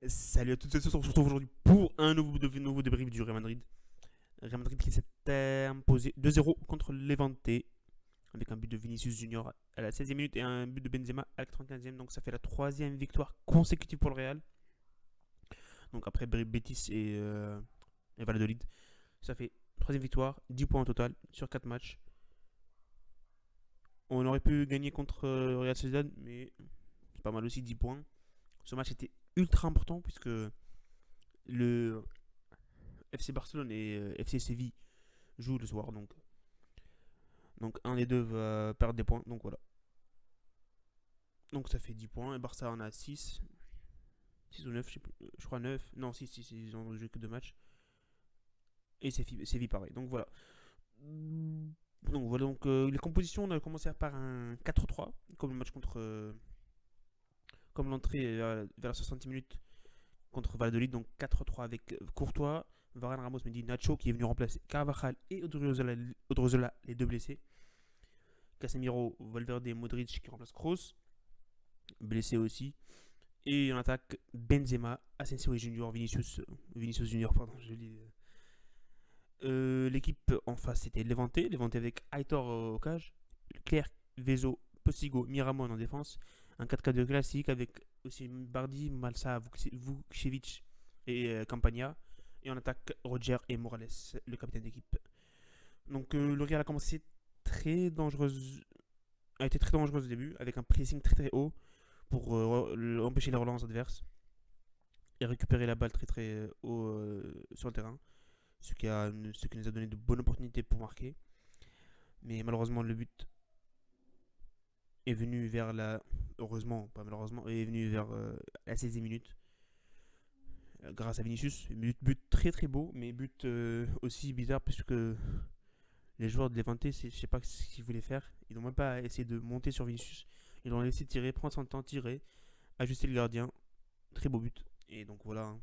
Salut à toutes et à tous, on se retrouve aujourd'hui pour un nouveau débrief du Real Madrid. Real Madrid qui s'est imposé 2-0 contre Levante avec un but de Vinicius Junior à la 16e minute et un but de Benzema à la 35e. Donc ça fait la troisième victoire consécutive pour le Real. Donc après Betis et Valladolid, ça fait troisième victoire, 10 points au total sur 4 matchs. On aurait pu gagner contre Real Sociedad, mais c'est pas mal aussi 10 points. Ce match était ultra important puisque le FC Barcelone et FC Séville jouent le soir. Donc un des deux va perdre des points. Donc voilà. Donc ça fait 10 points. Et Barça en a 6. 6 ou 9, je crois 9. Non, 6, ils ont joué que 2 matchs. Et Séville pareil. Donc voilà. Donc les compositions, on a commencé par un 4-3. Comme le match contre. Comme l'entrée vers la 60 minutes contre Valladolid. Donc 4-3 avec Courtois, Varane, Ramos, Mendy, Nacho qui est venu remplacer Carvajal et Odriozola, les deux blessés. Casemiro, Valverde, Modric qui remplace Kroos, blessé aussi. Et en attaque, Benzema, Asensio et Junior, Vinicius Junior, pardon, je lis. L'équipe en face c'était Levante avec Aitor au cage, Clerc, Vezo, Postigo, Miramon en défense, un 4-4-2 classique avec aussi Bardi, Malsa, Vukcevic et Campagna. Et en attaque, Roger et Morales, le capitaine d'équipe. Donc le Real a commencé très dangereuse, a été très dangereuse au début, avec un pressing très très haut pour empêcher les relances adverses et récupérer la balle très très haut sur le terrain, ce qui nous a donné de bonnes opportunités pour marquer. Mais malheureusement, le but est venu vers la. Heureusement, pas malheureusement, est venu vers la 16e minute grâce à Vinicius. But très très beau, mais but aussi bizarre puisque les joueurs de Levante, je sais pas ce qu'ils voulaient faire. Ils n'ont même pas essayé de monter sur Vinicius. Ils l'ont laissé tirer, prendre son temps, tirer, ajuster le gardien. Très beau but. Et donc voilà,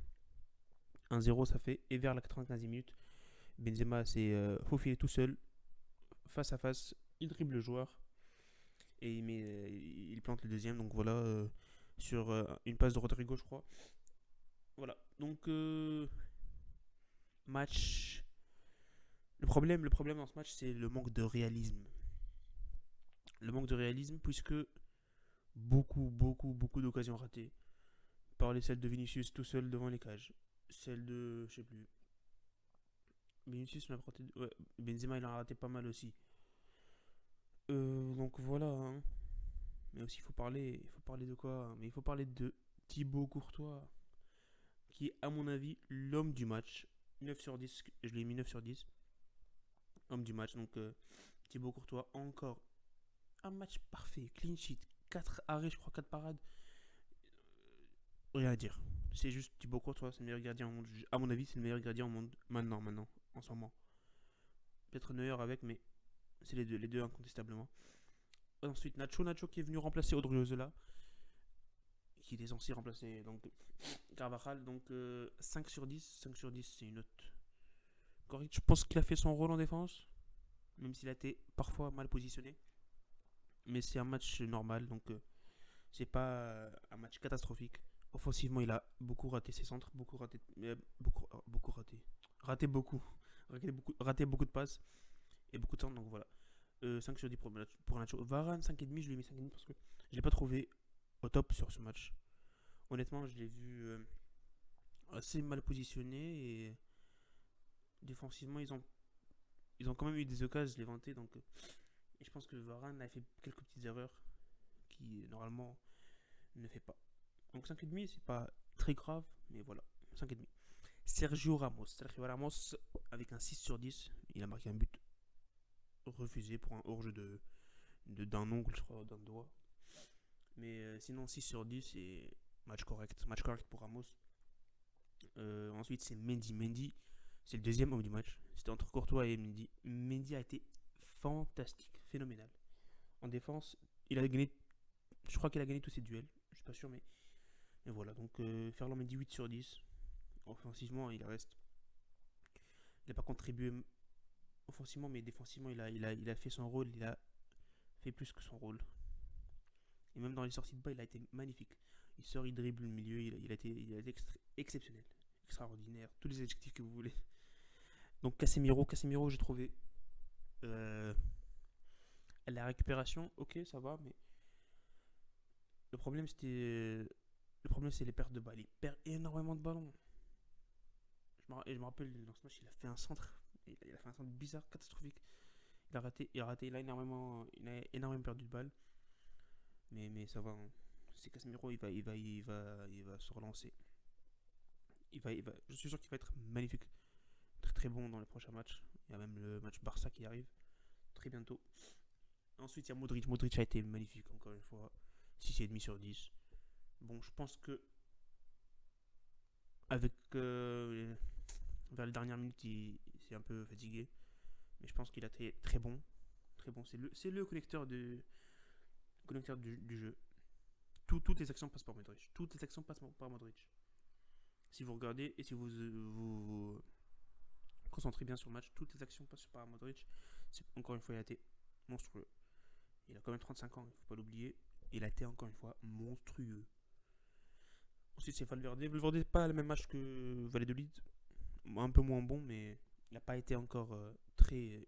1-0 ça fait. Et vers la 95e minute, Benzema s'est faufilé tout seul, face à face. Il dribble le joueur et il plante le deuxième. Donc voilà, sur une passe de Rodrigo, je crois. Voilà. Donc match. Le problème dans ce match, c'est le manque de réalisme. Le manque de réalisme, puisque beaucoup d'occasions ratées. Parler celle de Vinicius tout seul devant les cages. Celle de. Je sais plus. Vinicius en a raté. Ouais, Benzema il en a raté pas mal aussi. Donc voilà. Hein. Mais aussi il faut parler de quoi hein. Mais il faut parler de Thibaut Courtois, qui est à mon avis l'homme du match. 9 sur 10, je l'ai mis 9 sur 10. Homme du match, donc Thibaut Courtois, encore un match parfait, clean sheet, 4 arrêts, je crois, 4 parades. Rien à dire. C'est juste Thibaut Courtois, c'est le meilleur gardien au monde. À mon avis, c'est le meilleur gardien au monde maintenant, en ce moment. Peut-être Neuer avec, mais c'est les deux incontestablement. Ensuite, Nacho qui est venu remplacer Odriozola, qui est censé remplacer donc Carvajal. Donc 5 sur 10. 5 sur 10, c'est une note correcte. Je pense qu'il a fait son rôle en défense, même s'il a été parfois mal positionné. Mais c'est un match normal, donc c'est pas un match catastrophique. Offensivement, il a beaucoup raté ses centres, beaucoup raté, beaucoup raté, raté beaucoup, raté beaucoup de passes et beaucoup de centres. Donc voilà, 5 sur 10 pour Nacho. Varane 5,5, je lui ai mis 5,5 parce que je l'ai pas trouvé au top sur ce match. Honnêtement, je l'ai vu assez mal positionné et défensivement, ils ont quand même eu des occasions, les vanter. Donc, et je pense que Varane a fait quelques petites erreurs qui normalement ne fait pas. Donc 5,5, c'est pas très grave, mais voilà, 5,5. Sergio Ramos, avec un 6 sur 10, il a marqué un but refusé pour un hors-jeu d'un ongle, je crois, d'un doigt. Mais sinon, 6 sur 10, c'est match correct. Match correct pour Ramos. Ensuite, c'est Mendy. Mendy, c'est le deuxième homme du match. C'était entre Courtois et Mendy. Mendy a été fantastique, phénoménal. En défense, il a gagné. Je crois qu'il a gagné tous ses duels. Je suis pas sûr, mais voilà. Donc, Ferland Mendy 8 sur 10. Offensivement, il reste. Il n'a pas contribué offensivement, mais défensivement, il a fait son rôle. Il a fait plus que son rôle. Et même dans les sorties de bas, il a été magnifique. Il sort, il dribble le milieu, il a été exceptionnel, extraordinaire, tous les adjectifs que vous voulez. Donc Casemiro, j'ai trouvé euh, la récupération, ok, ça va, mais le problème c'était le problème c'est les pertes de balles. Il perd énormément de ballons. Je me rappelle dans ce match, il a fait un centre, il a fait un centre bizarre, catastrophique. Il a énormément perdu de balles, mais ça va, hein. C'est Casemiro, il va se relancer. Je suis sûr qu'il va être magnifique, très très bon dans les prochains matchs. Il y a même le match Barça qui arrive très bientôt. Ensuite, il y a Modric. Modric a été magnifique, encore une fois. 6,5 sur 10. Bon, je pense que avec vers les dernières minutes, il s'est un peu fatigué. Mais je pense qu'il a été très bon. Très bon. C'est le connecteur du jeu. Toutes les actions passent par Modric. Toutes les actions passent par Modric. Si vous regardez et si vous concentrez bien sur le match, toutes les actions passent par Modric. Encore une fois, il a été monstrueux. Il a quand même 35 ans, il ne faut pas l'oublier. Il a été encore une fois monstrueux. Ensuite, c'est Valverde. Valverde n'est pas le même match que Valladolid. Un peu moins bon, mais il n'a pas été encore très.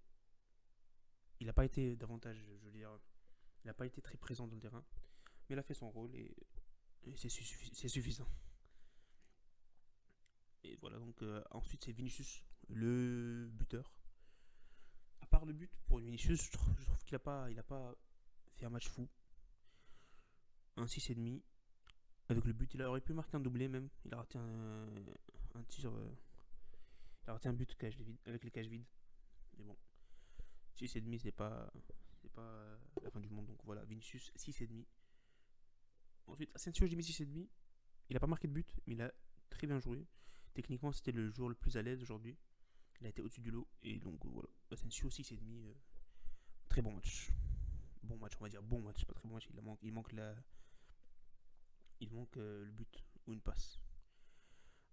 Il n'a pas été davantage, je veux dire. Il n'a pas été très présent dans le terrain. Mais il a fait son rôle et c'est suffisant. Et voilà, donc ensuite, c'est Vinicius, le buteur. À part le but, pour Vinicius, je trouve qu'il a pas fait un match fou. Un 6,5. Avec le but, il aurait pu marquer un doublé même. Il a raté un tir. Il a raté un but avec les cages vides. Mais bon, 6,5, c'est pas la fin du monde. Donc voilà, Vinicius 6,5. Ensuite, Asensio, j'ai mis 6,5. Il n'a pas marqué de but, mais il a très bien joué. Techniquement, c'était le joueur le plus à l'aise aujourd'hui. Il a été au-dessus du lot. Et donc voilà, Asensio 6,5. Très bon match. Bon match, on va dire bon match. Pas très bon match. Il manque le but ou une passe.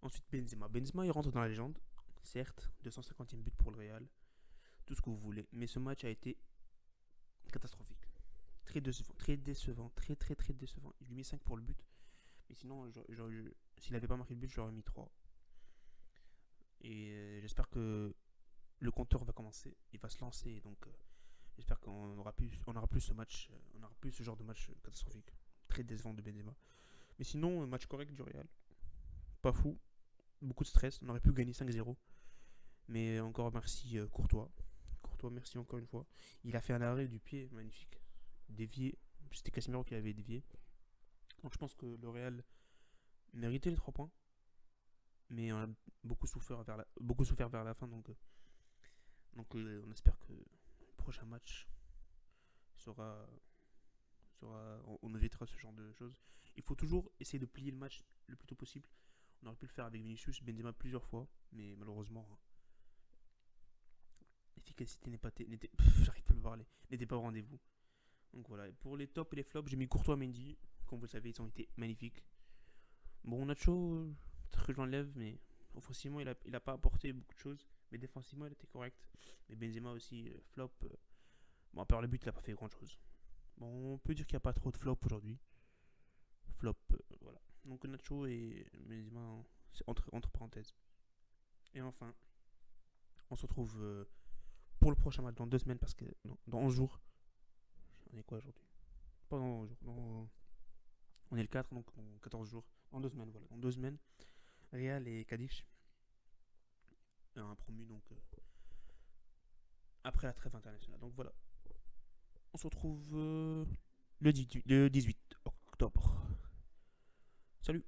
Ensuite, Benzema. Benzema, il rentre dans la légende. Certes, 250e but pour le Real. Tout ce que vous voulez. Mais ce match a été catastrophique. Très décevant. Très décevant. Très, très, très décevant. Je lui ai mis 5 pour le but. Mais sinon, s'il n'avait pas marqué le but, j'aurais mis 3. Et j'espère que le compteur va commencer. Il va se lancer. Donc, j'espère qu'on aura plus ce match. On aura plus ce genre de match catastrophique. Très décevant de Benzema. Mais sinon, match correct du Real. Pas fou. Beaucoup de stress. On aurait pu gagner 5-0. Mais encore merci Courtois. Courtois, merci encore une fois. Il a fait un arrêt du pied magnifique. Dévié. C'était Casemiro qui avait dévié. Donc je pense que le Real méritait les 3 points. Mais on a beaucoup souffert vers la fin. Donc on espère que le prochain match sera. On évitera ce genre de choses. Il faut toujours essayer de plier le match le plus tôt possible. On aurait pu le faire avec Vinicius, Benzema plusieurs fois. Mais malheureusement, l'efficacité j'arrive pas à le parler, n'était pas au rendez-vous. Donc voilà, et pour les tops et les flops, j'ai mis Courtois Mendy. Comme vous le savez, ils ont été magnifiques. Bon, Nacho, peut-être que je l'enlève, mais offensivement, il a pas apporté beaucoup de choses. Mais défensivement, il était correct. Mais Benzema aussi, flop. Bon, à part le but, il a pas fait grand-chose. Bon, on peut dire qu'il n'y a pas trop de flop aujourd'hui. Flop, voilà. Donc Nacho et Benzema, c'est entre parenthèses. Et enfin, on se retrouve pour le prochain match dans 2 semaines, parce que non, dans 11 jours. On est quoi aujourd'hui? Pas dans 11 jours. On est le 4, donc dans 14 jours. Dans 2 semaines, voilà. Dans 2 semaines, Real et Cadiz. Un promu, donc après la trêve internationale. Donc voilà. On se retrouve le 18 octobre. Salut!